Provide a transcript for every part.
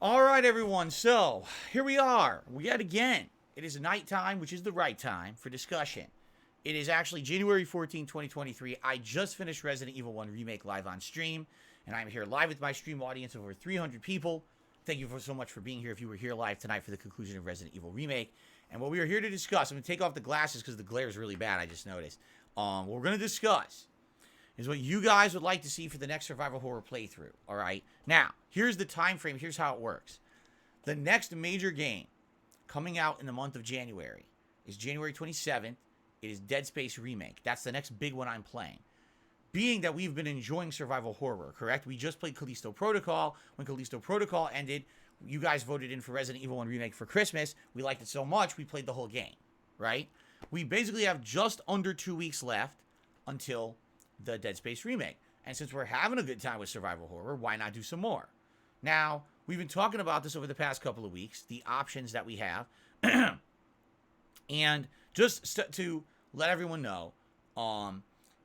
All right, everyone. So here we are. Yet again, it is nighttime, which is the right time for discussion. It is actually January 14, 2023. I just finished Resident Evil 1 Remake live on stream, and I'm here live with my stream audience of over 300 people. Thank you so much for being here if you were here live tonight for the conclusion of Resident Evil Remake. And what we are here to discuss, I'm going to take off the glasses because the glare is really bad, I just noticed. What we're going to discuss is what you guys would like to see for the next survival horror playthrough. All right. Now, here's the time frame. Here's how it works. The next major game coming out in the month of January is January 27th. It is Dead Space Remake. That's the next big one I'm playing. Being that we've been enjoying survival horror, correct? We just played Callisto Protocol. When Callisto Protocol ended, you guys voted in for Resident Evil 1 Remake for Christmas. We liked it so much, we played the whole game, right? We basically have just under 2 weeks left until the Dead Space Remake. And since we're having a good time with survival horror, why not do some more? Now, we've been talking about this over the past couple of weeks, the options that we have. And just to let everyone know,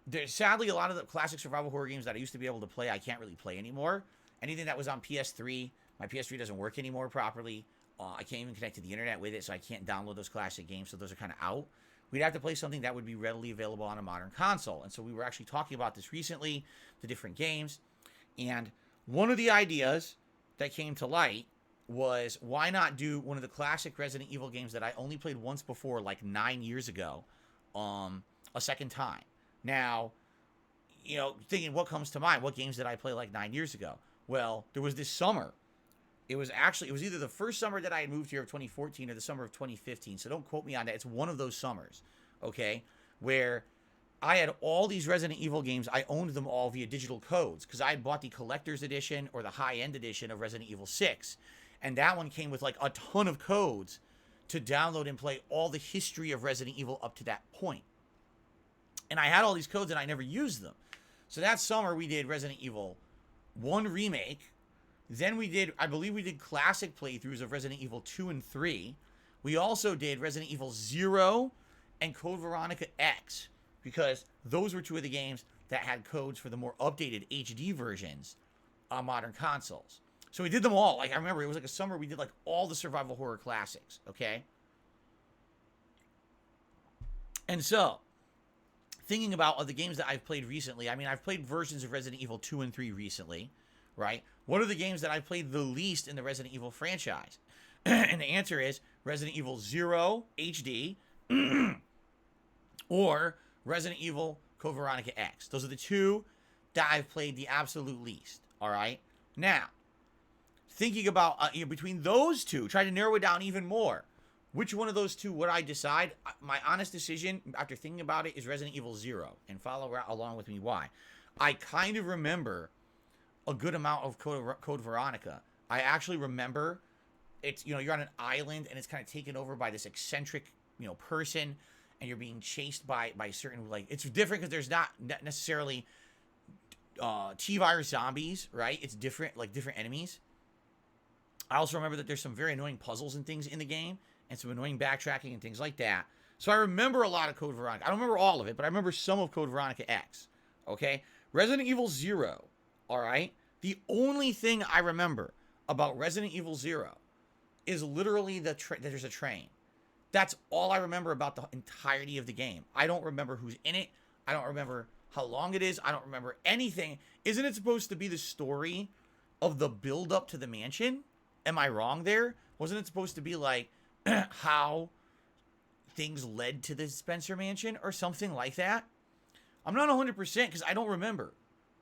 there's sadly a lot of the classic survival horror games that I used to be able to play, I can't really play anymore. Anything that was on PS3, my PS3 doesn't work anymore properly. I can't even connect to the internet with it, so I can't download those classic games, so those are kind of out. We'd have to play something that would be readily available on a modern console. And so we were actually talking about this recently, the different games. And one of the ideas that came to light was, why not do one of the classic Resident Evil games that I only played once before, like 9 years ago, a second time. Now, you know, thinking what comes to mind, what games did I play like 9 years ago? Well, there was this summer. It was either the first summer that I had moved here of 2014 or the summer of 2015. So don't quote me on that. It's one of those summers, okay, where I had all these Resident Evil games. I owned them all via digital codes because I had bought the collector's edition or the high-end edition of Resident Evil 6. And that one came with like a ton of codes to download and play all the history of Resident Evil up to that point. And I had all these codes and I never used them. So that summer we did Resident Evil 1 Remake. Then we did, I believe we did classic playthroughs of Resident Evil 2 and 3. We also did Resident Evil 0 and Code Veronica X, because those were two of the games that had codes for the more updated HD versions on modern consoles. So we did them all. Like, I remember it was like a summer we did like all the survival horror classics, okay? And so, thinking about the games that I've played recently, I mean, I've played versions of Resident Evil 2 and 3 recently, right? What are the games that I played the least in the Resident Evil franchise? And the answer is Resident Evil 0 HD or Resident Evil Code Veronica X. Those are the two that I've played the absolute least, all right? Now, thinking about between those two, trying to narrow it down even more, which one of those two would I decide? My honest decision, after thinking about it, is Resident Evil 0. And follow along with me why. I kind of remember a good amount of Code Veronica. I actually remember it's, you know, you're on an island and it's kind of taken over by this eccentric, you know, person, and you're being chased by certain, like, it's different because there's not necessarily T-virus zombies, right? It's different, like different enemies. I also remember that there's some very annoying puzzles and things in the game and some annoying backtracking and things like that. So I remember a lot of Code Veronica. I don't remember all of it, but I remember some of Code Veronica X, okay? Resident Evil 0. All right? The only thing I remember about Resident Evil 0 is literally that there's a train. That's all I remember about the entirety of the game. I don't remember who's in it. I don't remember how long it is. I don't remember anything. Isn't it supposed to be the story of the build-up to the mansion? Am I wrong there? Wasn't it supposed to be like how things led to the Spencer Mansion or something like that? I'm not 100% because I don't remember.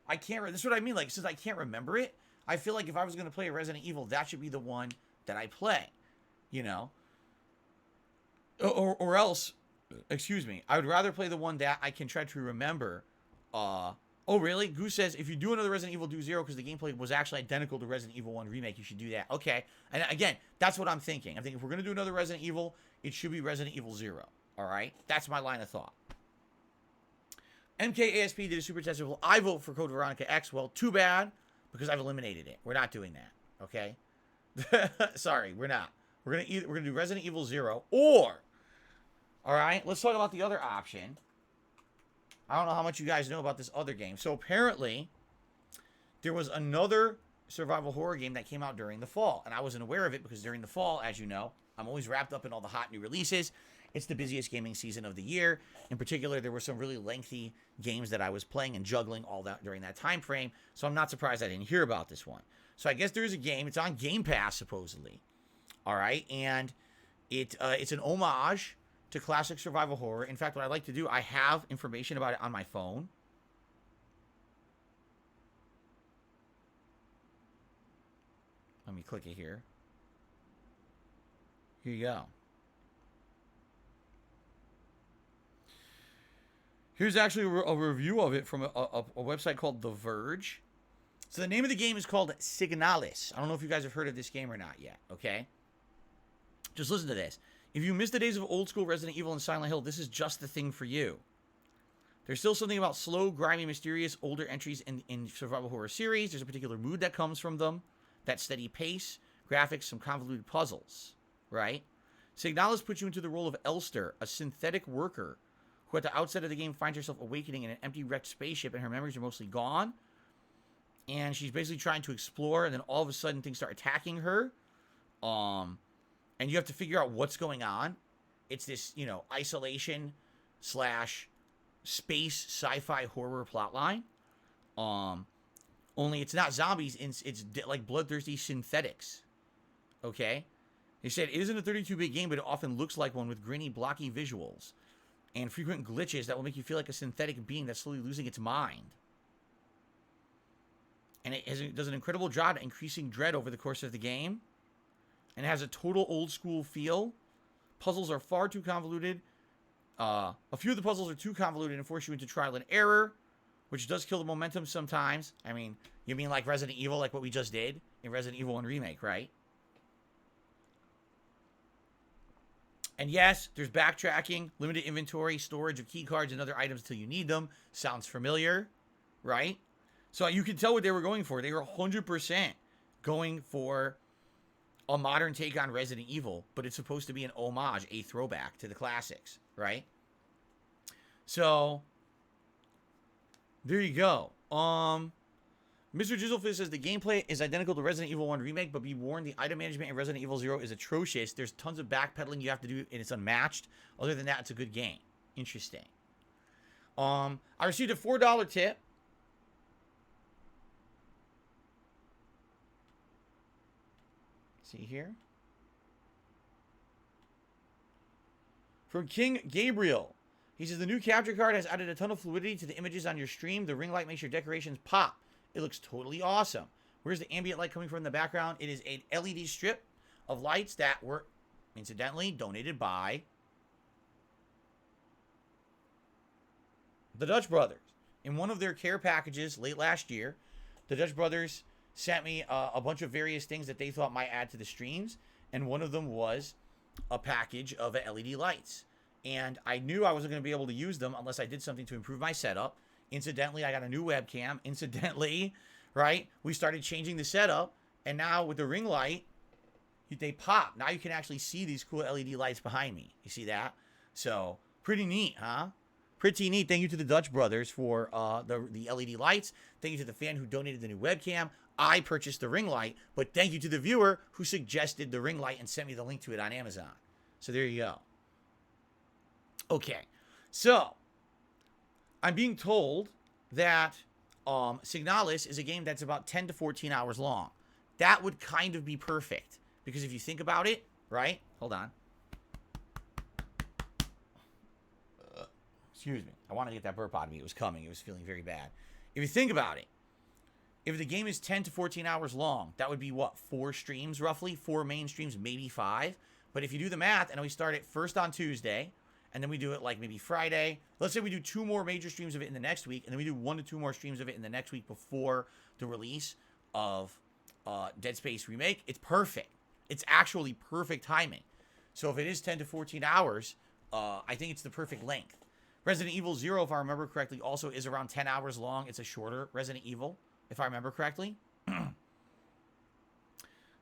I can't. This is what I mean. Like, since I can't remember it, I feel like if I was going to play a Resident Evil, that should be the one that I play, you know? Or else, excuse me, I would rather play the one that I can try to remember. Oh, really? Goose says, if you do another Resident Evil, do 0, because the gameplay was actually identical to Resident Evil 1 Remake. You should do that. Okay. And again, that's what I'm thinking. I'm thinking if we're going to do another Resident Evil, it should be Resident Evil 0. All right? That's my line of thought. MKASP did a super test. Well, I vote for Code Veronica X. Well, too bad, because I've eliminated it. We're not doing that. Okay? Sorry, we're not. We're gonna do Resident Evil 0 or, all right, let's talk about the other option. I don't know how much you guys know about this other game. So apparently, there was another survival horror game that came out during the fall. And I wasn't aware of it because during the fall, as you know, I'm always wrapped up in all the hot new releases. It's the busiest gaming season of the year. In particular, there were some really lengthy games that I was playing and juggling all that during that time frame. So I'm not surprised I didn't hear about this one. So I guess there's a game. It's on Game Pass, supposedly. All right. And it's an homage to classic survival horror. In fact, what I'd like to do, I have information about it on my phone. Let me click it here. Here you go. Here's actually a review of it from a website called The Verge. So the name of the game is called Signalis. I don't know if you guys have heard of this game or not yet, okay? Just listen to this. If you miss the days of old school Resident Evil and Silent Hill, this is just the thing for you. There's still something about slow, grimy, mysterious, older entries in survival horror series. There's a particular mood that comes from them. That steady pace, graphics, some convoluted puzzles, right? Signalis puts you into the role of Elster, a synthetic worker who at the outset of the game finds herself awakening in an empty wrecked spaceship and her memories are mostly gone. And she's basically trying to explore, and then all of a sudden things start attacking her. And you have to figure out what's going on. It's this, isolation / space sci-fi horror plotline. Only it's not zombies, it's like bloodthirsty synthetics. Okay? They said it isn't a 32-bit game, but it often looks like one with grainy, blocky visuals and frequent glitches that will make you feel like a synthetic being that's slowly losing its mind. And it does an incredible job at increasing dread over the course of the game. And it has a total old school feel. Puzzles are far too convoluted. A few of the puzzles are too convoluted and force you into trial and error, which does kill the momentum sometimes. I mean, you mean like Resident Evil, like what we just did in Resident Evil 1 Remake, right? And yes, there's backtracking, limited inventory, storage of key cards and other items until you need them. Sounds familiar, right? So you can tell what they were going for. They were 100% going for a modern take on Resident Evil, but it's supposed to be an homage, a throwback to the classics, right? So there you go. Mr. Jizzlefist says the gameplay is identical to Resident Evil 1 Remake, but be warned, the item management in Resident Evil 0 is atrocious. There's tons of backpedaling you have to do, and it's unmatched. Other than that, it's a good game. Interesting. I received a $4 tip. See here? From King Gabriel. He says the new capture card has added a ton of fluidity to the images on your stream. The ring light makes your decorations pop. It looks totally awesome. Where's the ambient light coming from in the background? It is an LED strip of lights that were, incidentally, donated by the Dutch Brothers. In one of their care packages late last year, the Dutch Brothers sent me a bunch of various things that they thought might add to the streams, and one of them was a package of LED lights. And I knew I wasn't going to be able to use them unless I did something to improve my setup. Incidentally, I got a new webcam. Incidentally, right, we started changing the setup, and now with the ring light, they pop. Now you can actually see these cool LED lights behind me. You see that? So, pretty neat, huh? Pretty neat. Thank you to the Dutch Brothers for the LED lights. Thank you to the fan who donated the new webcam. I purchased the ring light, but thank you to the viewer who suggested the ring light and sent me the link to it on Amazon. So there you go. Okay, so I'm being told that Signalis is a game that's about 10 to 14 hours long. That would kind of be perfect, because if you think about it, right? Hold on. Excuse me. I wanted to get that burp out of me. It was coming. It was feeling very bad. If you think about it, if the game is 10 to 14 hours long, that would be what, 4 streams roughly? 4 main streams, maybe 5. But if you do the math, and we start it first on Tuesday, and then we do it like maybe Friday. Let's say we do 2 more major streams of it in the next week, and then we do 1 to 2 more streams of it in the next week before the release of Dead Space Remake. It's perfect. It's actually perfect timing. So if it is 10 to 14 hours, I think it's the perfect length. Resident Evil 0, if I remember correctly, also is around 10 hours long. It's a shorter Resident Evil, if I remember correctly.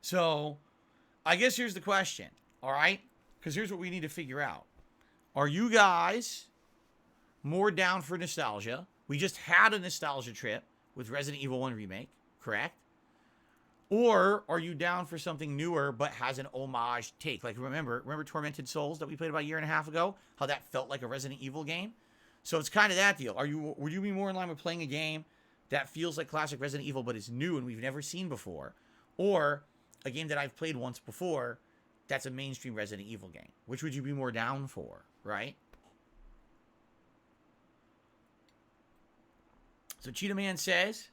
So, I guess here's the question, all right? Because here's what we need to figure out. Are you guys more down for nostalgia? We just had a nostalgia trip with Resident Evil 1 Remake, correct? Or are you down for something newer but has an homage take? Like remember Tormented Souls that we played about a year and a half ago? How that felt like a Resident Evil game? So it's kind of that deal. Would you be more in line with playing a game that feels like classic Resident Evil but is new and we've never seen before? Or a game that I've played once before that's a mainstream Resident Evil game? Which would you be more down for, right? So Cheetah Man says,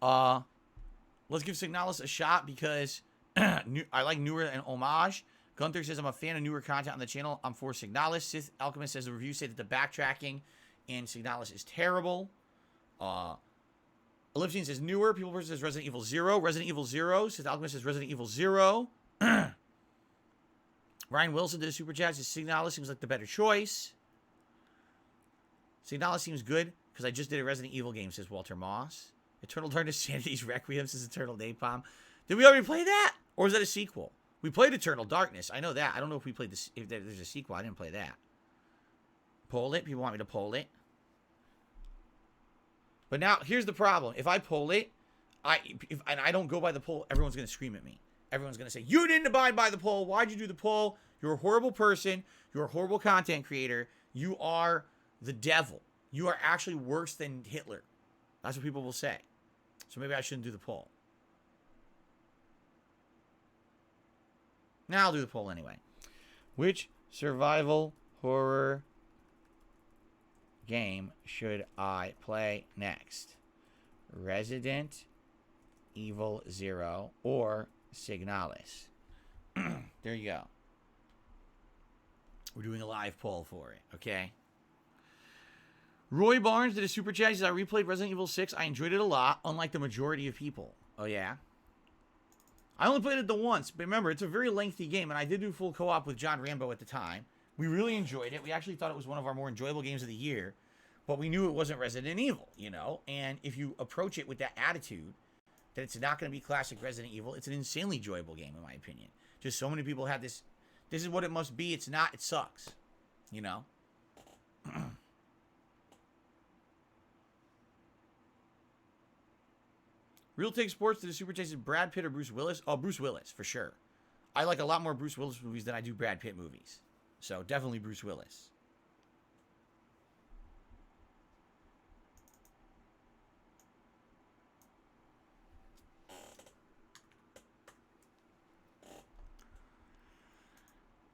let's give Signalis a shot because I like newer and homage. Gunther says, I'm a fan of newer content on the channel. I'm for Signalis. Sith Alchemist says the reviews say that the backtracking in Signalis is terrible. Ellipsian says newer. People versus says Resident Evil 0. Resident Evil 0. Sith Alchemist says Resident Evil 0. Ryan Wilson did a super chat. Says Signalis seems like the better choice. Signalis seems good because I just did a Resident Evil game, says Walter Moss. Eternal Darkness Sanity's Requiem says Eternal Napalm. Did we already play that? Or is that a sequel? We played Eternal Darkness. I know that. I don't know if we played this. If there's a sequel, I didn't play that. Poll it. People want me to poll it. But now, here's the problem. If I poll it, and I don't go by the poll, everyone's going to scream at me. Everyone's going to say, you didn't abide by the poll. Why'd you do the poll? You're a horrible person. You're a horrible content creator. You are the devil. You are actually worse than Hitler. That's what people will say. So maybe I shouldn't do the poll. Now I'll do the poll anyway. Which survival horror game should I play next? Resident Evil 0 or Signalis? There you go. We're doing a live poll for it, okay? Roy Barnes did a super chat. He says, I replayed Resident Evil 6. I enjoyed it a lot, unlike the majority of people. Oh, yeah? I only played it the once, but remember, it's a very lengthy game, and I did do full co-op with John Rambo at the time. We really enjoyed it. We actually thought it was one of our more enjoyable games of the year, but we knew it wasn't Resident Evil, you know? And if you approach it with that attitude, that it's not going to be classic Resident Evil, it's an insanely enjoyable game, in my opinion. Just so many people have this is what it must be. It's not. It sucks, you know? Real Take Sports did a super chat. Brad Pitt or Bruce Willis? Oh, Bruce Willis, for sure. I like a lot more Bruce Willis movies than I do Brad Pitt movies. So, definitely Bruce Willis.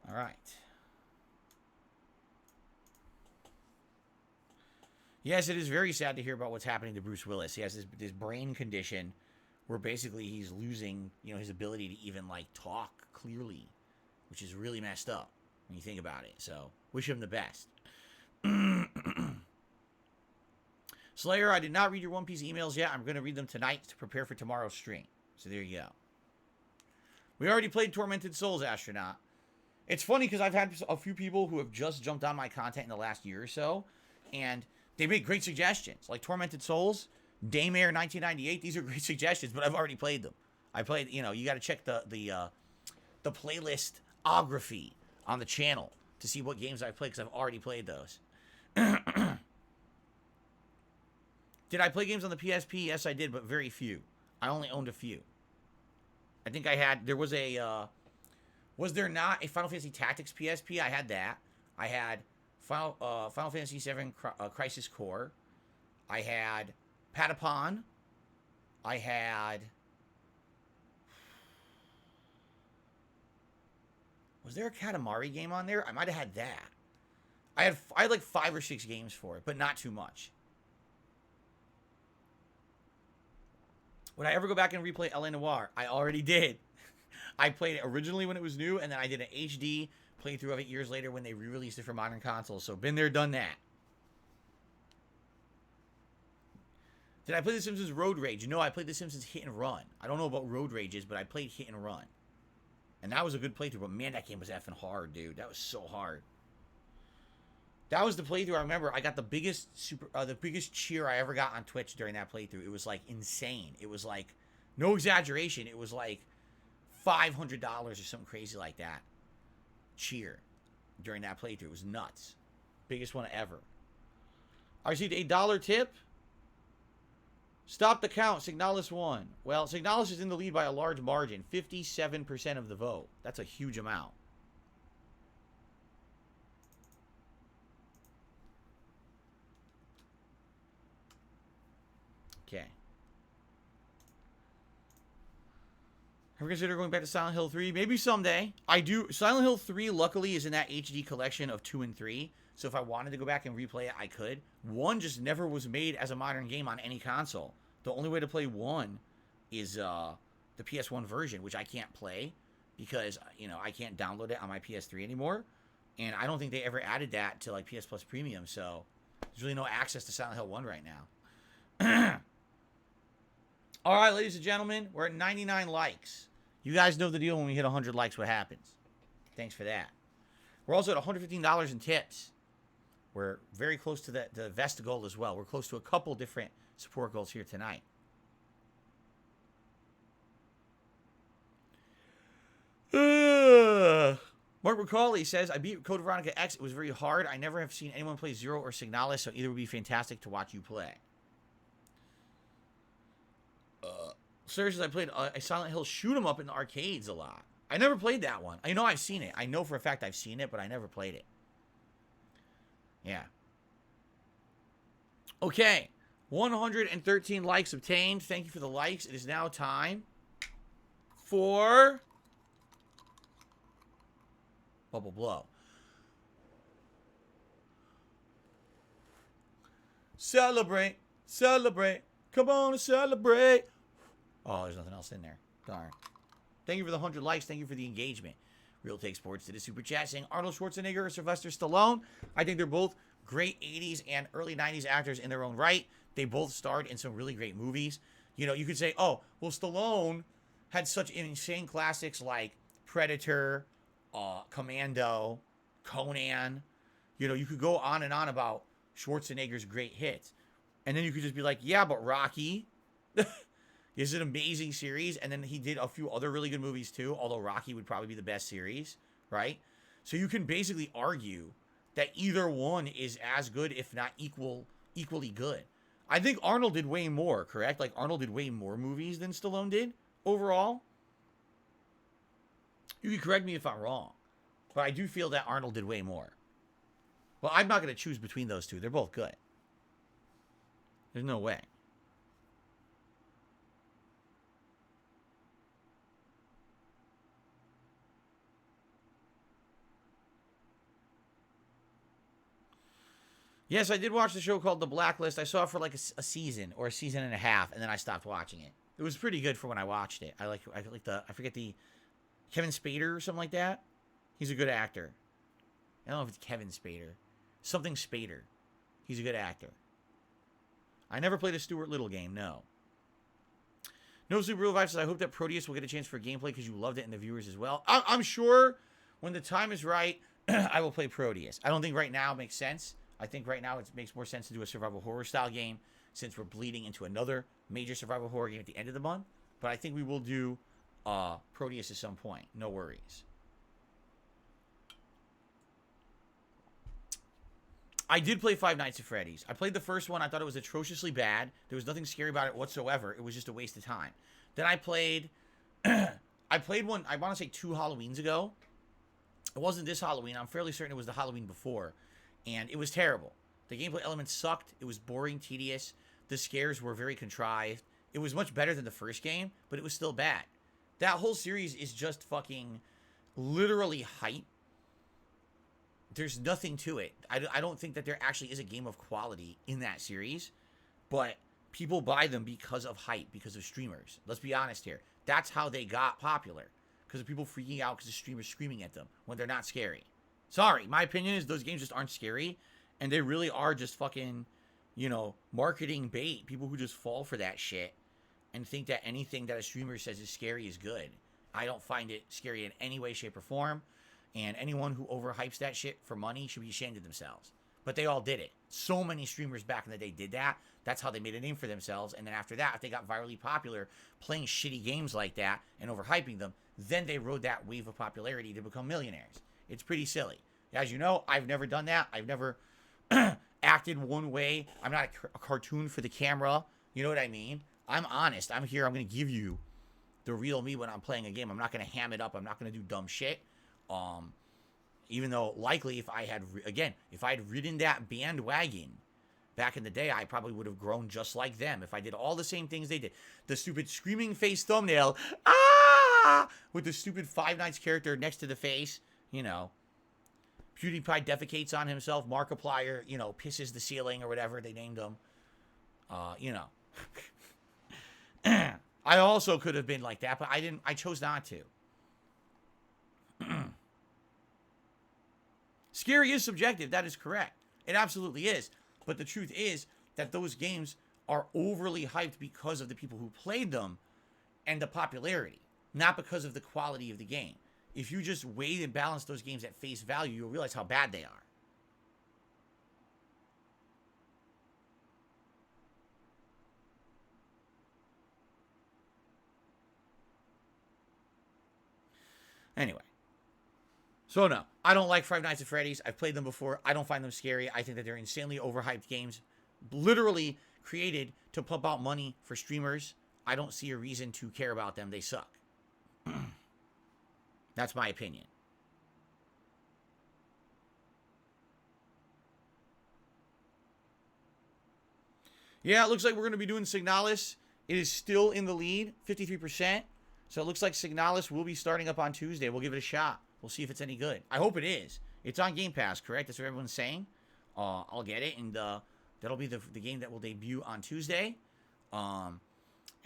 All right. Yes, it is very sad to hear about what's happening to Bruce Willis. He has this brain condition where basically he's losing, you know, his ability to even, like, talk clearly, which is really messed up when you think about it. So, wish him the best. Slayer, I did not read your One Piece emails yet. I'm going to read them tonight to prepare for tomorrow's stream. So, there you go. We already played Tormented Souls, Astronaut. It's funny because I've had a few people who have just jumped on my content in the last year or so, and they make great suggestions, like Tormented Souls, Daymare 1998. These are great suggestions, but I've already played them. I played, you know, you got to check the playlistography on the channel to see what games I've played because I've already played those. Did I play games on the PSP? Yes, I did, but very few. I only owned a few. I think I had, there was a, was there not a Final Fantasy Tactics PSP? I had that. I had Final Fantasy VII Crisis Core. I had Patapon. I had... Was there a Katamari game on there? I might have had that. I had like 5 or 6 games for it, but not too much. Would I ever go back and replay L.A. Noire? I already did. I played it originally when it was new, and then I did an HD playthrough of it years later when they re-released it for modern consoles. So, been there, done that. Did I play The Simpsons Road Rage? No, I played The Simpsons Hit and Run. I don't know about Road Rages, but I played Hit and Run. And that was a good playthrough, but man, that game was effing hard, dude. That was so hard. That was the playthrough. I remember I got the biggest cheer I ever got on Twitch during that playthrough. It was like insane. It was like, no exaggeration, it was like $500 or something crazy like that. Cheer during that playthrough. It was nuts. Biggest one ever. I received a $1 tip. Stop the count. Signalis won. Well, Signalis is in the lead by a large margin. 57% of the vote. That's a huge amount. Okay. Ever consider going back to Silent Hill 3? Maybe someday. I do. Silent Hill 3, luckily, is in that HD collection of 2 and 3. So if I wanted to go back and replay it, I could. 1 just never was made as a modern game on any console. The only way to play 1 is the PS1 version, which I can't play because, you know, I can't download it on my PS3 anymore. And I don't think they ever added that to, like, PS Plus Premium. So there's really no access to Silent Hill 1 right now. All right, ladies and gentlemen, we're at 99 likes. You guys know the deal. When we hit 100 likes, what happens? Thanks for that. We're also at $115 in tips. We're very close to the Vesta goal as well. We're close to a couple different support goals here tonight. Mark McCauley says, I beat Code Veronica X. It was very hard. I never have seen anyone play Zero or Signalis, so either would be fantastic to watch you play. Seriously, I played a Silent Hill shoot 'em up in the arcades a lot. I never played that one. I know I've seen it. I know for a fact I've seen it, but I never played it. Yeah. Okay. 113 likes obtained. Thank you for the likes. It is now time for Bubble Blow. Celebrate. Celebrate. Come on and celebrate. Oh, there's nothing else in there. Darn. Thank you for the 100 likes. Thank you for the engagement. Real Take Sports did a super chat saying Arnold Schwarzenegger or Sylvester Stallone. I think they're both great 80s and early 90s actors in their own right. They both starred in some really great movies. You know, you could say, oh, well, Stallone had such insane classics like Predator, Commando, Conan. You know, you could go on and on about Schwarzenegger's great hits. And then you could just be like, yeah, but Rocky is an amazing series. And then he did a few other really good movies too, although Rocky would probably be the best series, right? So you can basically argue that either one is as good, if not equally good. I think Arnold did way more, correct? Like, Arnold did way more movies than Stallone did overall. You can correct me if I'm wrong, but I do feel that Arnold did way more. Well, I'm not going to choose between those two. They're both good. There's no way. Yes, I did watch the show called The Blacklist. I saw it for like a season or a season and a half, and then I stopped watching it. It was pretty good for when I watched it. I forget the Kevin Spader or something like that. He's a good actor. I don't know if it's Kevin Spader. Something Spader. He's a good actor. I never played a Stuart Little game, no. No Super Real Vibe says, I hope that Proteus will get a chance for gameplay because you loved it and the viewers as well. I'm sure when the time is right, I will play Proteus. I don't think right now it makes sense. I think right now it makes more sense to do a survival horror style game since we're bleeding into another major survival horror game at the end of the month. But I think we will do Proteus at some point. No worries. I did play Five Nights at Freddy's. I played the first one. I thought it was atrociously bad. There was nothing scary about it whatsoever. It was just a waste of time. Then I played... I played one, I want to say 2 Halloweens ago. It wasn't this Halloween. I'm fairly certain it was the Halloween before. And it was terrible. The gameplay elements sucked. It was boring, tedious. The scares were very contrived. It was much better than the first game, but it was still bad. That whole series is just fucking literally hype. There's nothing to it. I don't think that there actually is a game of quality in that series, but people buy them because of hype, because of streamers. Let's be honest here. That's how they got popular, because of people freaking out because the streamers screaming at them when they're not scary. Sorry, my opinion is those games just aren't scary, and they really are just fucking, you know, marketing bait. People who just fall for that shit and think that anything that a streamer says is scary is good. I don't find it scary in any way, shape, or form, and anyone who overhypes that shit for money should be ashamed of themselves. But they all did it. So many streamers back in the day did that. That's how they made a name for themselves, and then after that, if they got virally popular playing shitty games like that and overhyping them, then they rode that wave of popularity to become millionaires. It's pretty silly. As you know, I've never done that. I've never acted one way. I'm not a cartoon for the camera. You know what I mean? I'm honest. I'm here. I'm going to give you the real me when I'm playing a game. I'm not going to ham it up. I'm not going to do dumb shit. Even though likely if I had, if I had ridden that bandwagon back in the day, I probably would have grown just like them. If I did all the same things they did. The stupid screaming face thumbnail, with the stupid Five Nights character next to the face, you know. PewDiePie defecates on himself. Markiplier, you know, pisses the ceiling or whatever they named him. You know. I also could have been like that, but I didn't. I chose not to. Scary is subjective. That is correct. It absolutely is. But the truth is that those games are overly hyped because of the people who played them and the popularity, not because of the quality of the game. If you just weigh and balance those games at face value, you'll realize how bad they are. Anyway. So no, I don't like Five Nights at Freddy's. I've played them before. I don't find them scary. I think that they're insanely overhyped games, literally created to pump out money for streamers. I don't see a reason to care about them. They suck. That's my opinion. Yeah, it looks like we're going to be doing Signalis. It is still in the lead, 53%. So it looks like Signalis will be starting up on Tuesday. We'll give it a shot. We'll see if it's any good. I hope it is. It's on Game Pass, correct? That's what everyone's saying. I'll get it, and that'll be the game that will debut on Tuesday. And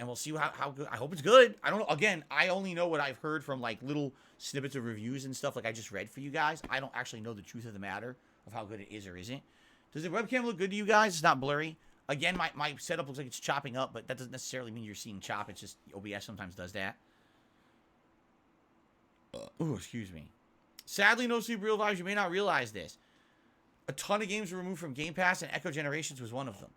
we'll see how good. I hope it's good. I don't know. Again, I only know what I've heard from like little snippets of reviews and stuff like I just read for you guys. I don't actually know the truth of the matter of how good it is or isn't. Does the webcam look good to you guys? It's not blurry. Again, my setup looks like it's chopping up, but that doesn't necessarily mean you're seeing chop. It's just OBS sometimes does that. Oh, excuse me. Sadly, no Super Real Vibes. You may not realize this. A ton of games were removed from Game Pass, and Echo Generations was one of them.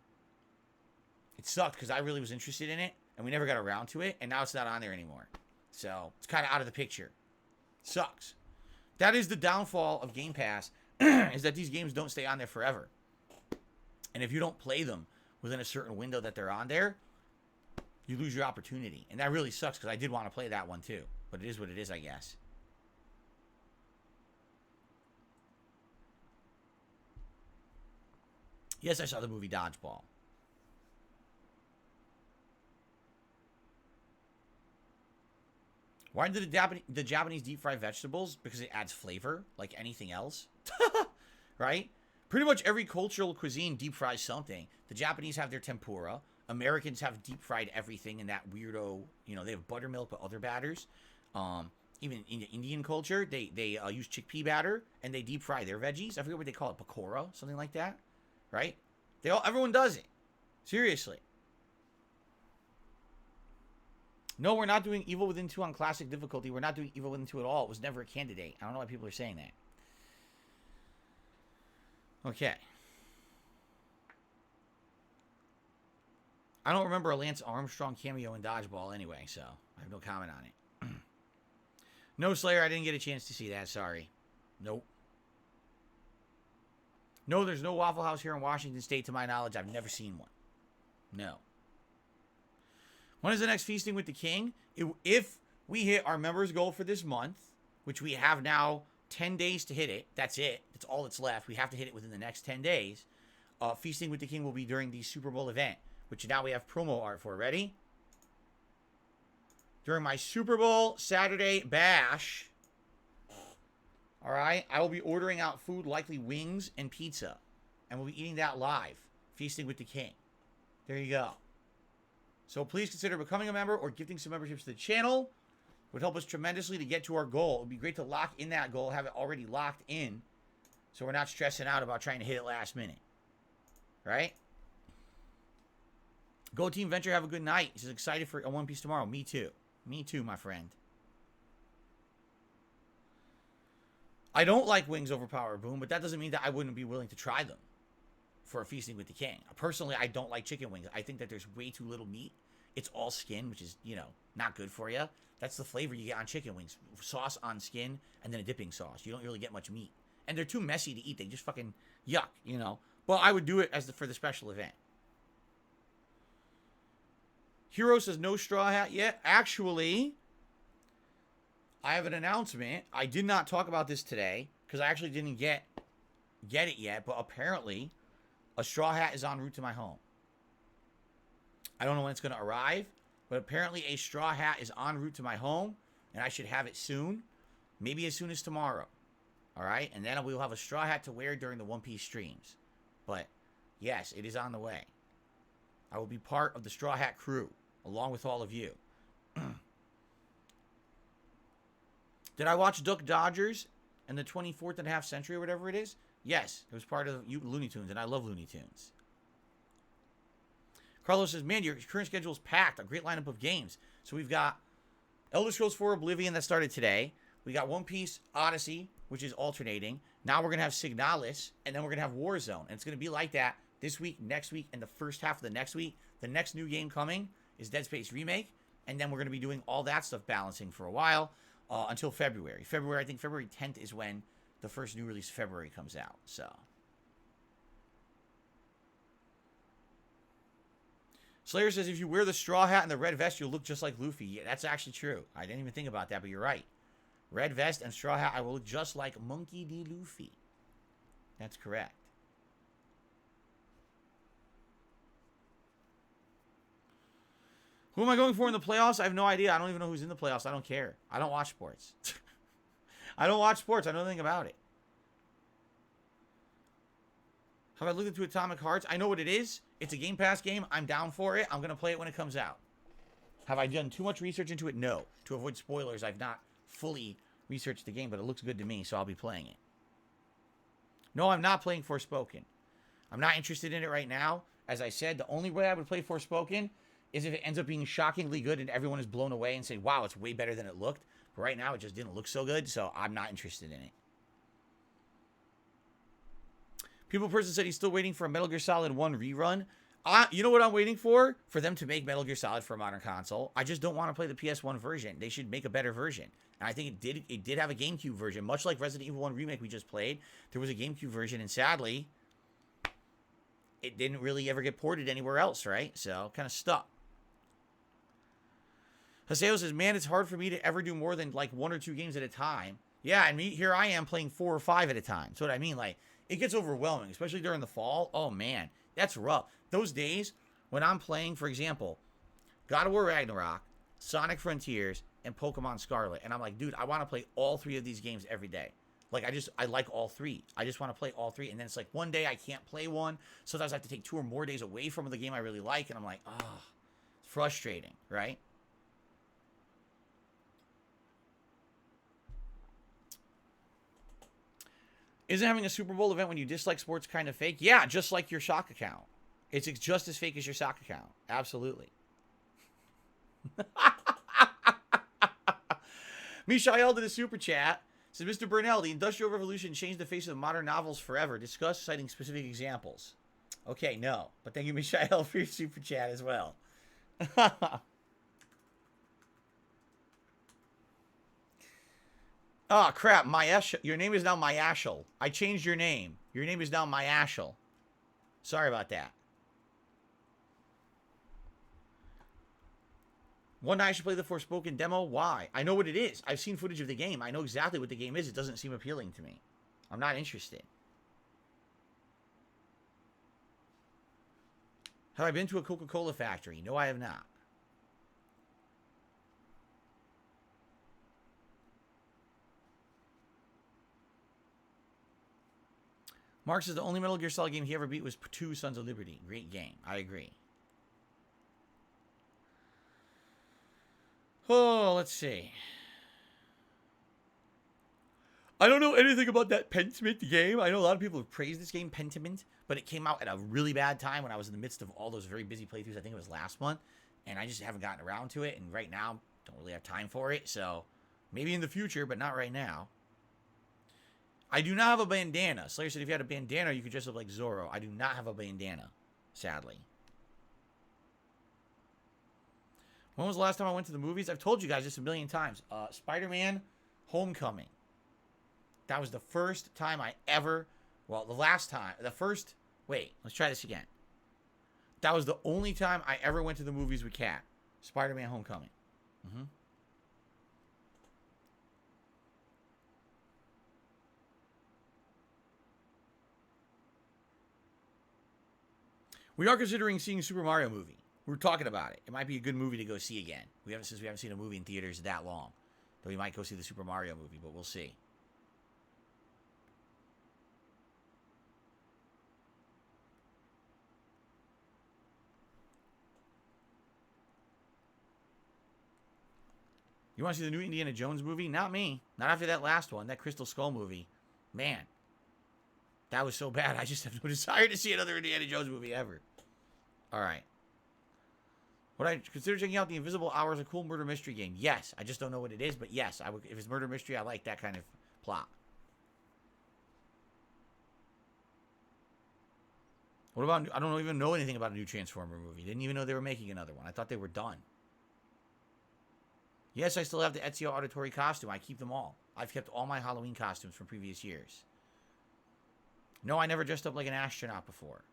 It sucked because I really was interested in it, and we never got around to it, and now it's not on there anymore. So, it's kind of out of the picture. Sucks. That is the downfall of Game Pass, is that these games don't stay on there forever. And if you don't play them within a certain window that they're on there, you lose your opportunity. And that really sucks because I did want to play that one too. But it is what it is, I guess. Yes, I saw the movie Dodgeball. Why did the Japanese deep fry vegetables? Because it adds flavor, like anything else. Right? Pretty much every cultural cuisine deep fries something. The Japanese have their tempura. Americans have deep fried everything in that weirdo, you know, they have buttermilk but other batters. Even in the Indian culture, they use chickpea batter and they deep fry their veggies. I forget what they call it, pakora, something like that. Right? Everyone does it. Seriously. No, we're not doing Evil Within 2 on classic difficulty. We're not doing Evil Within 2 at all. It was never a candidate. I don't know why people are saying that. Okay. I don't remember a Lance Armstrong cameo in Dodgeball anyway, so I have no comment on it. No, Slayer, I didn't get a chance to see that. Sorry. Nope. No, there's no Waffle House here in Washington State, to my knowledge. I've never seen one. No. When is the next Feasting with the King? If we hit our members goal for this month, which we have now 10 days to hit it. That's it. That's all that's left. We have to hit it within the next 10 days. Feasting with the King will be during the Super Bowl event, which now we have promo art for. Ready? During my Super Bowl Saturday bash, all right, I will be ordering out food, likely wings and pizza, and we'll be eating that live. Feasting with the King. There you go. So please consider becoming a member or gifting some memberships to the channel. It would help us tremendously to get to our goal. It would be great to lock in that goal, have it already locked in, so we're not stressing out about trying to hit it last minute. Right? Go Team Venture, have a good night. He's excited for a One Piece tomorrow. Me too. Me too, my friend. I don't like wings over Power Boom, but that doesn't mean that I wouldn't be willing to try them for a Feasting with the King. Personally, I don't like chicken wings. I think that there's way too little meat. It's all skin, which is, you know, not good for you. That's the flavor you get on chicken wings. Sauce on skin and then a dipping sauce. You don't really get much meat. And they're too messy to eat. They just fucking yuck, you know. Well, I would do it for the special event. Hero says no straw hat yet. Actually, I have an announcement. I did not talk about this today because I actually didn't get it yet, but apparently a straw hat is en route to my home. I don't know when it's going to arrive, but apparently a straw hat is en route to my home, and I should have it soon, maybe as soon as tomorrow. All right, and then we will have a straw hat to wear during the One Piece streams. But yes, it is on the way. I will be part of the straw hat crew along with all of you. Did I watch Duck Dodgers in the 24th and a half century or whatever it is? Yes, it was part of Looney Tunes, and I love Looney Tunes. Carlos says, man, your current schedule is packed. A great lineup of games. So we've got Elder Scrolls 4 Oblivion that started today. We got One Piece Odyssey, which is alternating. Now we're going to have Signalis, and then we're going to have Warzone. And it's going to be like that this week, next week, and the first half of the next week. The next new game coming is Dead Space Remake, and then we're going to be doing all that stuff balancing for a while until February. I think February 10th is when the first new release February comes out. So Slayer says, if you wear the straw hat and the red vest, you'll look just like Luffy. Yeah, that's actually true. I didn't even think about that, but you're right. Red vest and straw hat, I will look just like Monkey D. Luffy. That's correct. Who am I going for in the playoffs? I have no idea. I don't even know who's in the playoffs. I don't care. I don't watch sports. I don't watch sports. I know nothing about it. Have I looked into Atomic Hearts? I know what it is. It's a Game Pass game. I'm down for it. I'm going to play it when it comes out. Have I done too much research into it? No. To avoid spoilers, I've not fully researched the game, but it looks good to me, so I'll be playing it. No, I'm not playing Forspoken. I'm not interested in it right now. As I said, the only way I would play Forspoken is if it ends up being shockingly good and everyone is blown away and say, wow, it's way better than it looked. But right now, it just didn't look so good, so I'm not interested in it. People person said he's still waiting for a Metal Gear Solid 1 rerun. You know what I'm waiting for? For them to make Metal Gear Solid for a modern console. I just don't want to play the PS1 version. They should make a better version. And I think it did have a GameCube version. Much like Resident Evil 1 Remake we just played, there was a GameCube version, and sadly, it didn't really ever get ported anywhere else, right? So, kind of stuck. Haseo says, man, it's hard for me to ever do more than like 1 or 2 games at a time. Yeah, and here I am playing 4 or 5 at a time. That's what I mean. Like, it gets overwhelming, especially during the fall. Oh, man, that's rough. Those days when I'm playing, for example, God of War Ragnarok, Sonic Frontiers, and Pokemon Scarlet, and I'm like, dude, I want to play all 3 of these games every day. Like, I like all 3. I just want to play all 3, and then it's like one day I can't play one. Sometimes I have to take 2 or more days away from the game I really like, and I'm like, oh, it's frustrating, right? Isn't having a Super Bowl event when you dislike sports kind of fake? Yeah, just like your sock account. It's just as fake as your sock account. Absolutely. Mishael did a super chat. Says, Mr. Burnell, the Industrial Revolution changed the face of modern novels forever. Discuss citing specific examples. Okay, no. But thank you, Mishael, for your super chat as well. Oh, crap. Your name is now Myashel. I changed your name. Your name is now Myashel. Sorry about that. One night I should play the Forspoken demo. Why? I know what it is. I've seen footage of the game. I know exactly what the game is. It doesn't seem appealing to me. I'm not interested. Have I been to a Coca-Cola factory? No, I have not. Mark says the only Metal Gear Solid game he ever beat was 2 Sons of Liberty. Great game. I agree. Oh, let's see. I don't know anything about that Pentiment game. I know a lot of people have praised this game, Pentiment, but it came out at a really bad time when I was in the midst of all those very busy playthroughs. I think it was last month, and I just haven't gotten around to it, and right now, don't really have time for it, so maybe in the future, but not right now. I do not have a bandana. Slayer said if you had a bandana, you could dress up like Zorro. I do not have a bandana, sadly. When was the last time I went to the movies? I've told you guys this a million times. Spider-Man Homecoming. That was the first time I ever... Well, the last time. Wait, let's try this again. That was the only time I ever went to the movies with Kat. Spider-Man Homecoming. Mm-hmm. We are considering seeing a Super Mario movie. We're talking about it. It might be a good movie to go see again. Since we haven't seen a movie in theaters that long. Though we might go see the Super Mario movie, but we'll see. You want to see the new Indiana Jones movie? Not me. Not after that last one, that Crystal Skull movie. Man, that was so bad. I just have no desire to see another Indiana Jones movie ever. All right. Would I consider checking out The Invisible Hours, a cool murder mystery game? Yes. I just don't know what it is, but yes. I would, if it's murder mystery, I like that kind of plot. What about, I don't even know anything about a new Transformer movie. Didn't even know they were making another one. I thought they were done. Yes, I still have the Ezio Auditore costume. I keep them all. I've kept all my Halloween costumes from previous years. No, I never dressed up like an astronaut before.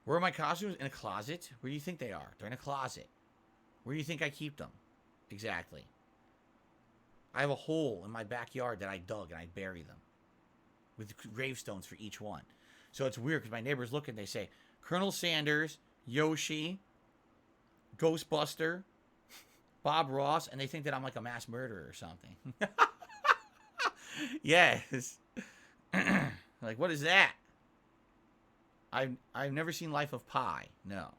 Where are my costumes? In a closet? Where do you think they are? They're in a closet. Where do you think I keep them? Exactly. I have a hole in my backyard that I dug and I bury them. With gravestones for each one. So it's weird because my neighbors look and they say, Colonel Sanders, Yoshi, Ghostbuster, Bob Ross, and they think that I'm like a mass murderer or something. Yes. Like, what is that? I've never seen Life of Pi. No.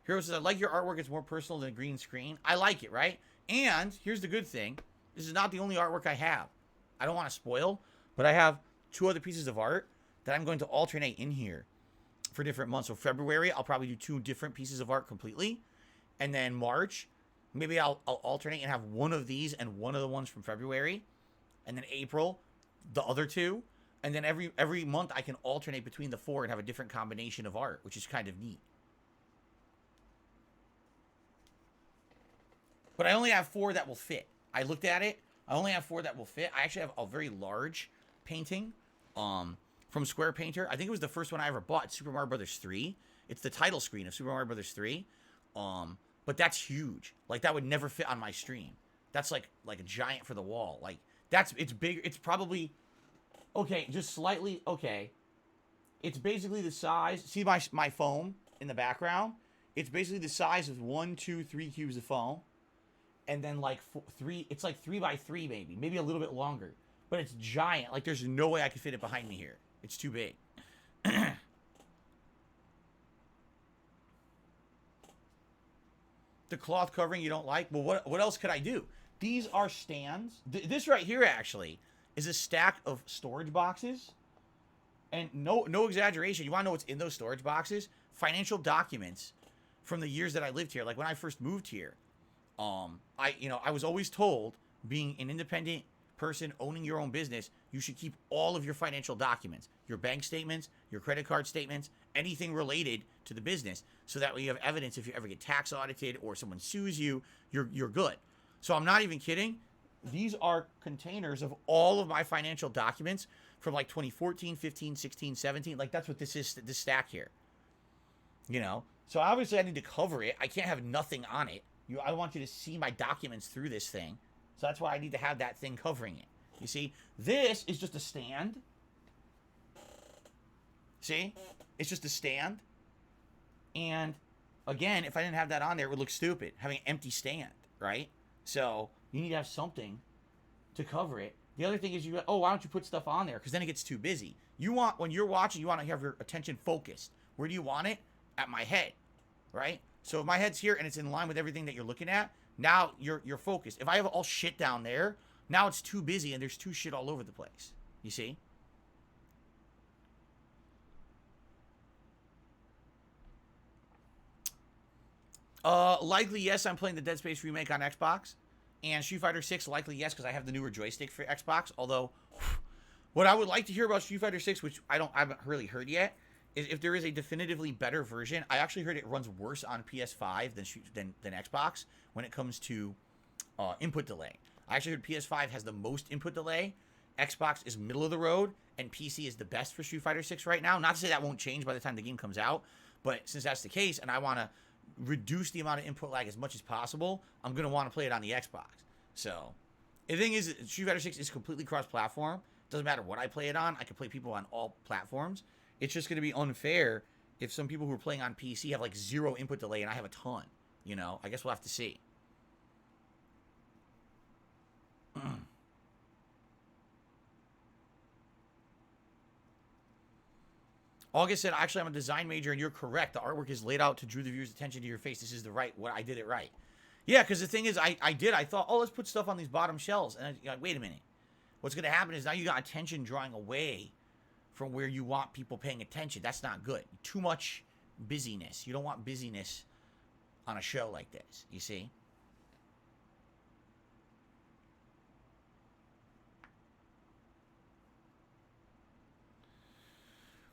Hero says, I like your artwork. It's more personal than a green screen. I like it, right? And here's the good thing. This is not the only artwork I have. I don't want to spoil, but I have 2 other pieces of art that I'm going to alternate in here for different months. So February, I'll probably do 2 different pieces of art completely. And then March, maybe I'll alternate and have one of these and one of the ones from February. And then April, the other 2. And then every month I can alternate between the 4 and have a different combination of art, which is kind of neat. But I only have 4 that will fit. I looked at it. I only have 4 that will fit. I actually have a very large painting from Square Painter. I think it was the first one I ever bought. It's Super Mario Brothers 3. It's the title screen of Super Mario Brothers 3. But that's huge. Like, that would never fit on my stream. That's like a giant for the wall. Like, it's big. It's probably, okay, just slightly, okay. It's basically the size. See my foam in the background? It's basically the size of 1, 2, 3 cubes of foam. And then like 3, it's like 3 by 3 maybe a little bit longer, but it's giant. Like, there's no way I could fit it behind me here. It's too big. The cloth covering you don't like? Well, what else could I do? These are stands. This right here actually is a stack of storage boxes, and no exaggeration. You want to know what's in those storage boxes? Financial documents from the years that I lived here. Like when I first moved here. I was always told, being an independent person owning your own business, you should keep all of your financial documents, your bank statements, your credit card statements, anything related to the business, so that way you have evidence if you ever get tax audited or someone sues you, you're good. So I'm not even kidding. These are containers of all of my financial documents from like 2014, 15, 16, 17. Like, that's what this is, this stack here. You know? So obviously I need to cover it. I can't have nothing on it. I want you to see my documents through this thing. So that's why I need to have that thing covering it. You see? This is just a stand. See? It's just a stand. And, again, if I didn't have that on there, it would look stupid. Having an empty stand, right? So, you need to have something to cover it. The other thing is, why don't you put stuff on there? Because then it gets too busy. When you're watching, you want to have your attention focused. Where do you want it? At my head, right? So if my head's here and it's in line with everything that you're looking at, now you're focused. If I have all shit down there, now it's too busy and there's too shit all over the place. You see? Likely yes, I'm playing the Dead Space remake on Xbox. And Street Fighter 6, likely yes, because I have the newer joystick for Xbox. Although, what I would like to hear about Street Fighter 6, which I haven't really heard yet, if there is a definitively better version. I actually heard it runs worse on PS5 than Xbox when it comes to input delay. I actually heard PS5 has the most input delay. Xbox is middle of the road, and PC is the best for Street Fighter 6 right now. Not to say that won't change by the time the game comes out, but since that's the case, and I want to reduce the amount of input lag as much as possible, I'm going to want to play it on the Xbox. So, the thing is, Street Fighter 6 is completely cross-platform. Doesn't matter what I play it on. I can play people on all platforms. It's just going to be unfair if some people who are playing on PC have like 0 input delay and I have a ton. You know, I guess we'll have to see. August said, actually, I'm a design major, and you're correct. The artwork is laid out to draw the viewer's attention to your face. This is the right, I did it right. Yeah, because the thing is, I thought, oh, let's put stuff on these bottom shelves. And I like, wait a minute. What's going to happen is now you got attention drawing away from where you want people paying attention. That's not good. Too much busyness. You don't want busyness on a show like this, you see?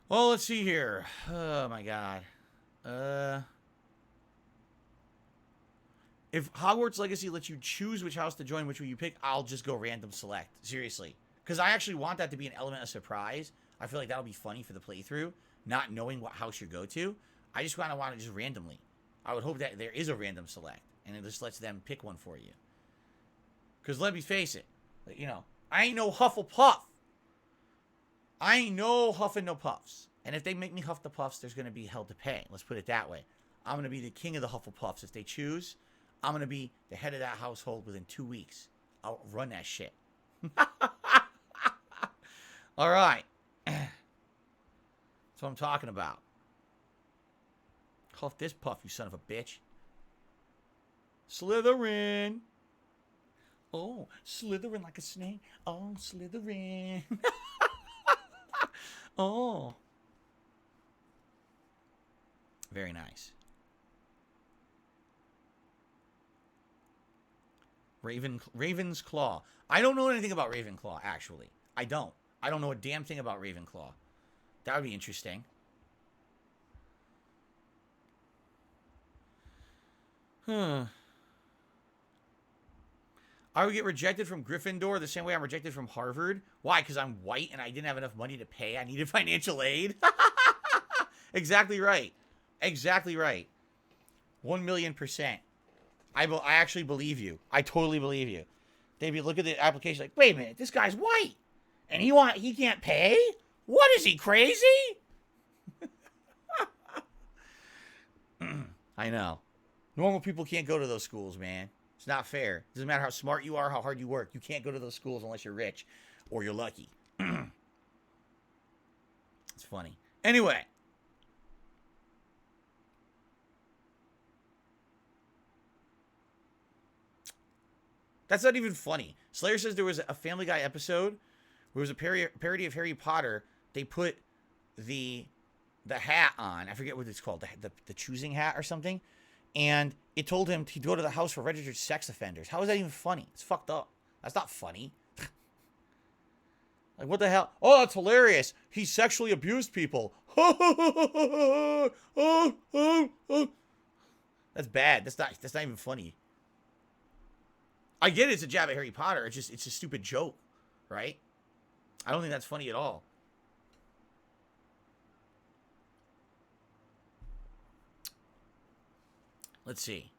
Well, let's see here. Oh, my God. If Hogwarts Legacy lets you choose which house to join, which will you pick, I'll just go random select. Seriously. Because I actually want that to be an element of surprise. I feel like that'll be funny for the playthrough, not knowing what house you go to. I just kind of want it just randomly. I would hope that there is a random select, and it just lets them pick one for you. Because let me face it, you know, I ain't no Hufflepuff. I ain't no huffing no puffs. And if they make me huff the puffs, there's going to be hell to pay. Let's put it that way. I'm going to be the king of the Hufflepuffs. If they choose, I'm going to be the head of that household within 2 weeks. I'll run that shit. All right. That's what I'm talking about. Huff this puff, you son of a bitch. Slytherin. Oh, slithering like a snake. Oh, Slytherin. Oh. Very nice. Raven's Claw. I don't know anything about Ravenclaw, actually. I don't know a damn thing about Ravenclaw. That would be interesting. I would get rejected from Gryffindor the same way I'm rejected from Harvard. Why? Because I'm white and I didn't have enough money to pay. I needed financial aid. Exactly right. Exactly right. 1,000,000%. I actually believe you. I totally believe you. They'd be look at the application like, wait a minute, this guy's white, and he can't pay. What is he, crazy? I know. Normal people can't go to those schools, man. It's not fair. Doesn't matter how smart you are, how hard you work. You can't go to those schools unless you're rich or you're lucky. It's funny. Anyway. That's not even funny. Slayer says there was a Family Guy episode where it was a parody of Harry Potter. They put the hat on. I forget what it's called. The choosing hat or something. And it told him to go to the house for registered sex offenders. How is that even funny? It's fucked up. That's not funny. Like, what the hell? Oh, that's hilarious. He sexually abused people. That's bad. That's not even funny. I get it, it's a jab at Harry Potter. It's a stupid joke, right? I don't think that's funny at all. Let's see.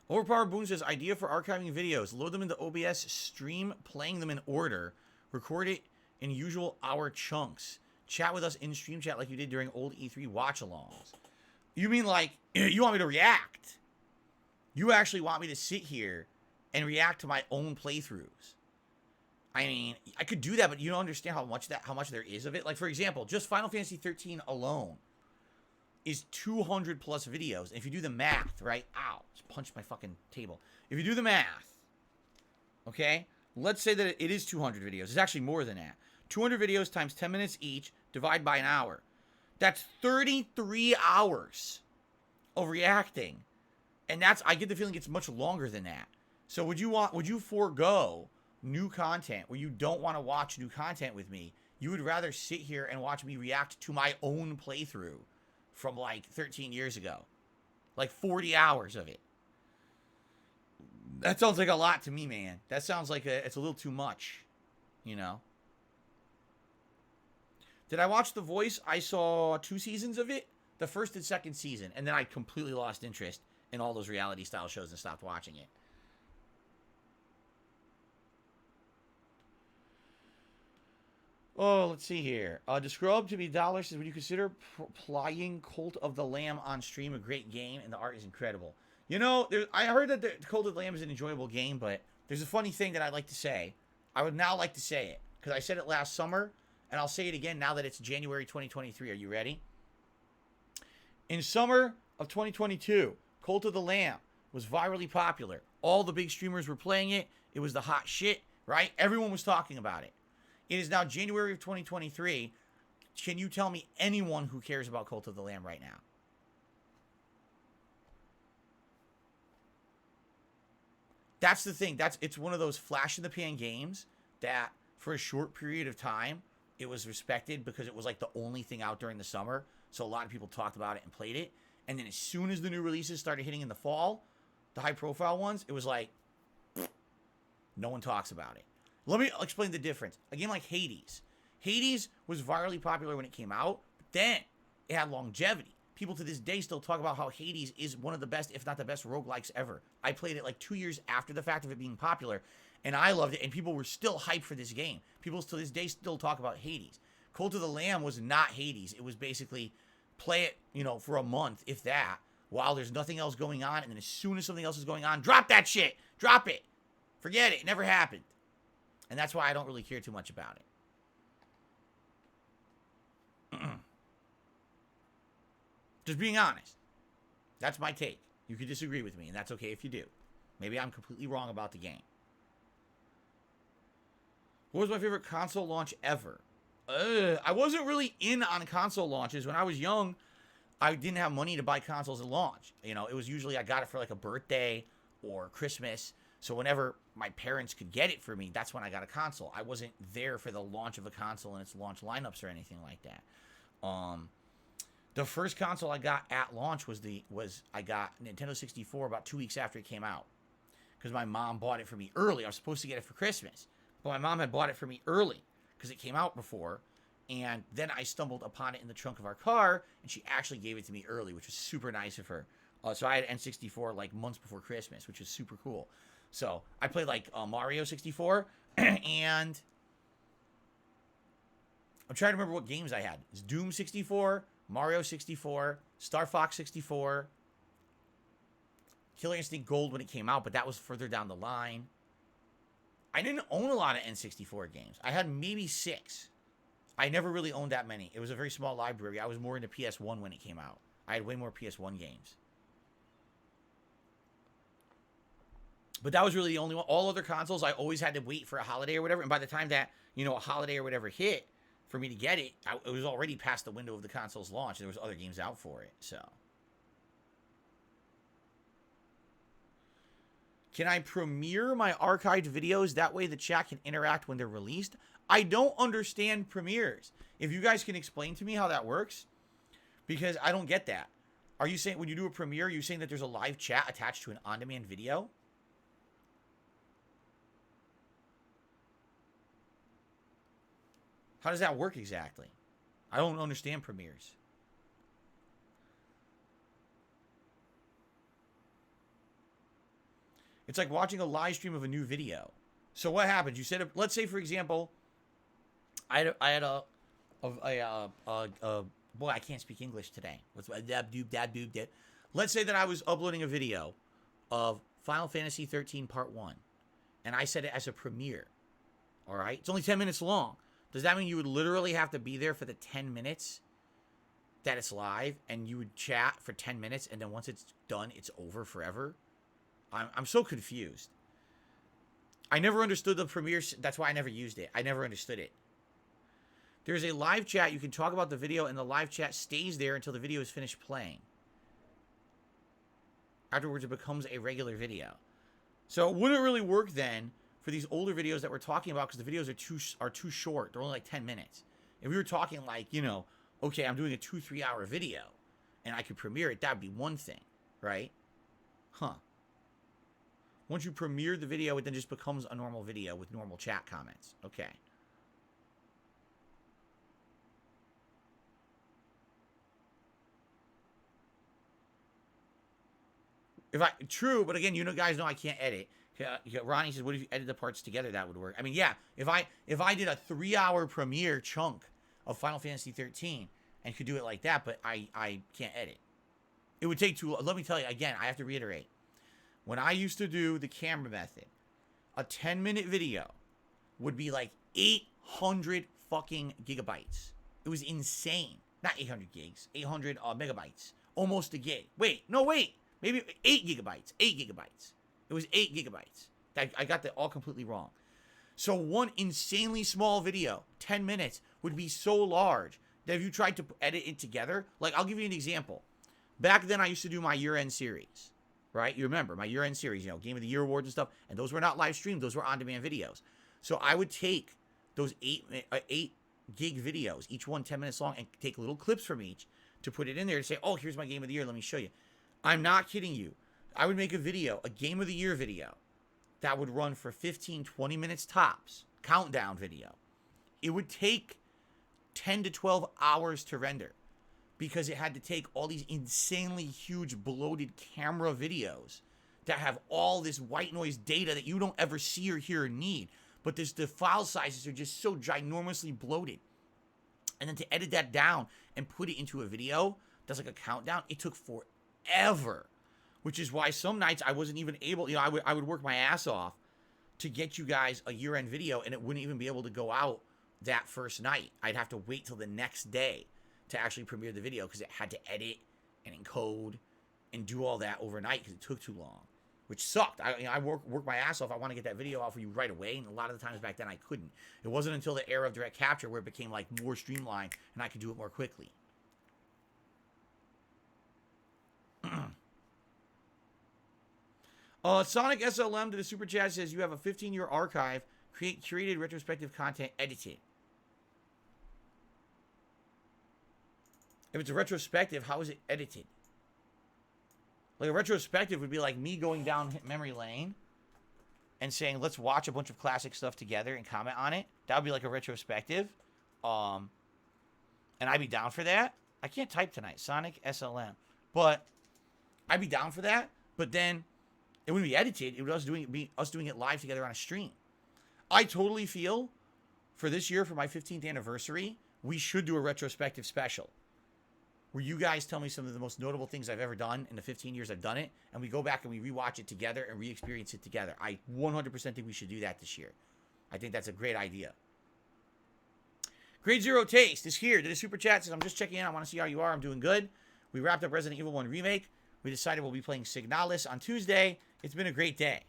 Overpowered Boone says, idea for archiving videos. Load them into OBS, stream playing them in order. Record it in usual hour chunks. Chat with us in stream chat like you did during old E3 watch-alongs. You mean like, you want me to react? You actually want me to sit here and react to my own playthroughs. I mean, I could do that, but you don't understand how much there is of it. Like, for example, just Final Fantasy 13 alone is 200 plus videos. And if you do the math, right? Ow, just punched my fucking table. If you do the math, okay? Let's say that it is 200 videos. It's actually more than that. 200 videos times 10 minutes each, divide by an hour. That's 33 hours of reacting. And I get the feeling it's much longer than that. So would you forego new content where you don't want to watch new content with me? You would rather sit here and watch me react to my own playthrough from like 13 years ago. Like 40 hours of it. That sounds like a lot to me, man. That sounds like it's a little too much, you know? Did I watch The Voice? I saw 2 seasons of it, the first and second season, and then I completely lost interest in all those reality style shows and stopped watching it. Oh, let's see here. Describe to me, Dollar says, would you consider playing Cult of the Lamb on stream? A great game, and the art is incredible. You know, I heard that the Cult of the Lamb is an enjoyable game, but there's a funny thing that I'd like to say. I would now like to say it, because I said it last summer, and I'll say it again now that it's January 2023. Are you ready? In summer of 2022, Cult of the Lamb was virally popular. All the big streamers were playing it. It was the hot shit, right? Everyone was talking about it. It is now January of 2023. Can you tell me anyone who cares about Cult of the Lamb right now? That's the thing. It's one of those flash in the pan games that for a short period of time, it was respected because it was like the only thing out during the summer. So a lot of people talked about it and played it. And then as soon as the new releases started hitting in the fall, the high profile ones, it was like, no one talks about it. Let me explain the difference. A game like Hades. Hades was virally popular when it came out, but then it had longevity. People to this day still talk about how Hades is one of the best, if not the best, roguelikes ever. I played it like 2 years after the fact of it being popular, and I loved it, and people were still hyped for this game. People to this day still talk about Hades. Cult of the Lamb was not Hades. It was basically play it, you know, for a month, if that, while there's nothing else going on, and then as soon as something else is going on, drop that shit! Drop it! Forget it. It never happened. And that's why I don't really care too much about it. Just being honest. That's my take. You could disagree with me, and that's okay if you do. Maybe I'm completely wrong about the game. What was my favorite console launch ever? I wasn't really in on console launches. When I was young, I didn't have money to buy consoles at launch. You know, it was usually I got it for like a birthday or Christmas. So whenever my parents could get it for me, that's when I got a console. I wasn't there for the launch of a console and its launch lineups or anything like that. The first console I got at launch was I got Nintendo 64 about 2 weeks after it came out. Because my mom bought it for me early. I was supposed to get it for Christmas. But my mom had bought it for me early because it came out before. And then I stumbled upon it in the trunk of our car, and she actually gave it to me early, which was super nice of her. So I had N64 like months before Christmas, which was super cool. So I played like Mario 64, and I'm trying to remember what games I had. It's Doom 64, Mario 64, Star Fox 64, Killer Instinct Gold when it came out, but that was further down the line. I didn't own a lot of N64 games. I had maybe 6. I never really owned that many. It was a very small library. I was more into PS1 when it came out. I had way more PS1 games. But that was really the only one. All other consoles, I always had to wait for a holiday or whatever. And by the time that, you know, a holiday or whatever hit for me to get it, it was already past the window of the console's launch. There was other games out for it, so. Can I premiere my archived videos? That way the chat can interact when they're released. I don't understand premieres. If you guys can explain to me how that works, because I don't get that. Are you saying when you do a premiere, are you saying that there's a live chat attached to an on-demand video? How does that work exactly? I don't understand premieres. It's like watching a live stream of a new video. So what happens? You said, let's say for example, I had a boy, I can't speak English today. Let's say that I was uploading a video of Final Fantasy 13 Part 1, and I said it as a premiere. All right, it's only 10 minutes long. Does that mean you would literally have to be there for the 10 minutes that it's live, and you would chat for 10 minutes, and then once it's done, it's over forever? I'm so confused. I never understood the premiere. That's why I never used it. I never understood it. There's a live chat. You can talk about the video, and the live chat stays there until the video is finished playing. Afterwards, it becomes a regular video. So it wouldn't really work then for these older videos that we're talking about, because the videos are too short. They're only like 10 minutes. If we were talking like, you know, okay, I'm doing a 2-3 hour video and I could premiere it, that'd be one thing, right? Huh. Once you premiere the video, it then just becomes a normal video with normal chat comments. Okay. True, but again, you know, guys know I can't edit. Ronnie says, "What if you edit the parts together? That would work." I mean, yeah, if I did a 3-hour premiere chunk of Final Fantasy 13 and could do it like that, but I can't edit. It would take too long. Let me tell you again. I have to reiterate. When I used to do the camera method, a 10-minute video would be like 800 fucking gigabytes. It was insane. Not 800 gigs, 800 megabytes, almost a gig. Wait. Maybe 8 gigabytes. 8 gigabytes. It was 8 gigabytes. I got that all completely wrong. So one insanely small video, 10 minutes, would be so large that if you tried to edit it together, like I'll give you an example. Back then I used to do my year-end series, right? You remember my year-end series, you know, Game of the Year awards and stuff, and those were not live streamed, those were on-demand videos. So I would take those 8 gig videos, each one 10 minutes long, and take little clips from each to put it in there to say, oh, here's my Game of the Year, let me show you. I'm not kidding you. I would make a video, a Game of the Year video, that would run for 15, 20 minutes tops. Countdown video. It would take 10 to 12 hours to render because it had to take all these insanely huge bloated camera videos that have all this white noise data that you don't ever see or hear or need. But the file sizes are just so ginormously bloated. And then to edit that down and put it into a video that's like a countdown, it took forever. Which is why some nights I wasn't even able, you know, I would work my ass off to get you guys a year-end video, and it wouldn't even be able to go out that first night. I'd have to wait till the next day to actually premiere the video because it had to edit and encode and do all that overnight because it took too long, which sucked. I worked my ass off. I want to get that video out for you right away, and a lot of the times back then I couldn't. It wasn't until the era of direct capture where it became like more streamlined and I could do it more quickly. Sonic SLM to the Super Chat says, you have a 15-year archive. Create curated retrospective content edited. If it's a retrospective, how is it edited? Like a retrospective would be like me going down memory lane and saying, let's watch a bunch of classic stuff together and comment on it. That would be like a retrospective. And I'd be down for that. I can't type tonight. Sonic SLM. But I'd be down for that. But then it wouldn't be edited. It would be us doing it live together on a stream. I totally feel for this year, for my 15th anniversary, we should do a retrospective special where you guys tell me some of the most notable things I've ever done in the 15 years I've done it, and we go back and we rewatch it together and re-experience it together. I 100% think we should do that this year. I think that's a great idea. Grade Zero Taste is here. Did a super chat says, I'm just checking in. I want to see how you are. I'm doing good. We wrapped up Resident Evil 1 Remake. We decided we'll be playing Signalis on Tuesday. It's been a great day.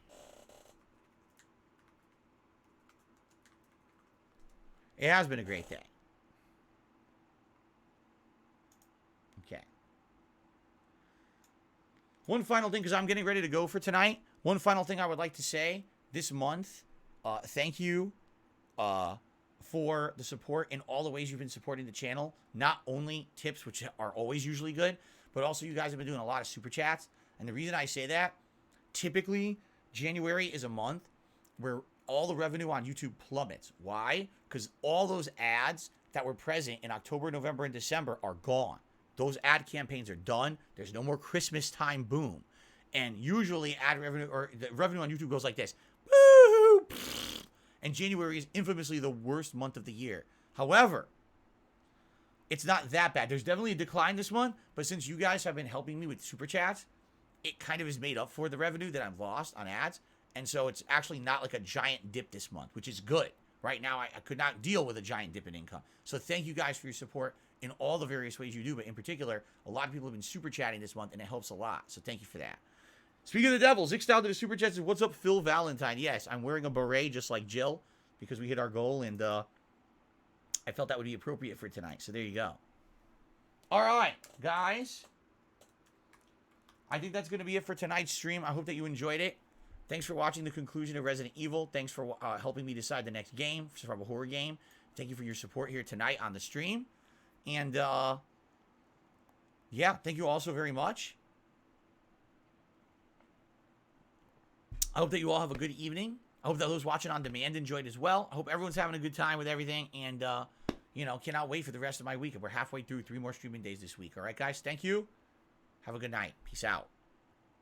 It has been a great day. Okay. One final thing, because I'm getting ready to go for tonight. One final thing I would like to say this month. Thank you for the support in all the ways you've been supporting the channel. Not only tips, which are always usually good, but also you guys have been doing a lot of super chats. And the reason I say that, typically January is a month where all the revenue on YouTube plummets. Why? Because all those ads that were present in October, November, and December are gone. Those ad campaigns are done. There's no more Christmas time boom. And usually ad revenue, or the revenue on YouTube goes like this. Woo! And January is infamously the worst month of the year. However, it's not that bad. There's definitely a decline this month, but since you guys have been helping me with super chats, it kind of is made up for the revenue that I've lost on ads. And so it's actually not like a giant dip this month, which is good. Right now, I could not deal with a giant dip in income. So thank you guys for your support in all the various ways you do. But in particular, a lot of people have been super chatting this month, and it helps a lot. So thank you for that. Speaking of the devil, Zix down to the super chat says, what's up, Phil Valentine? Yes, I'm wearing a beret just like Jill because we hit our goal, and I felt that would be appropriate for tonight. So there you go. All right, guys. I think that's going to be it for tonight's stream. I hope that you enjoyed it. Thanks for watching the conclusion of Resident Evil. Thanks for helping me decide the next game, survival horror game. Thank you for your support here tonight on the stream. And, yeah, thank you all so very much. I hope that you all have a good evening. I hope that those watching on demand enjoyed as well. I hope everyone's having a good time with everything. And, you know, cannot wait for the rest of my week. We're halfway through 3 more streaming days this week. All right, guys? Thank you. Have a good night. Peace out.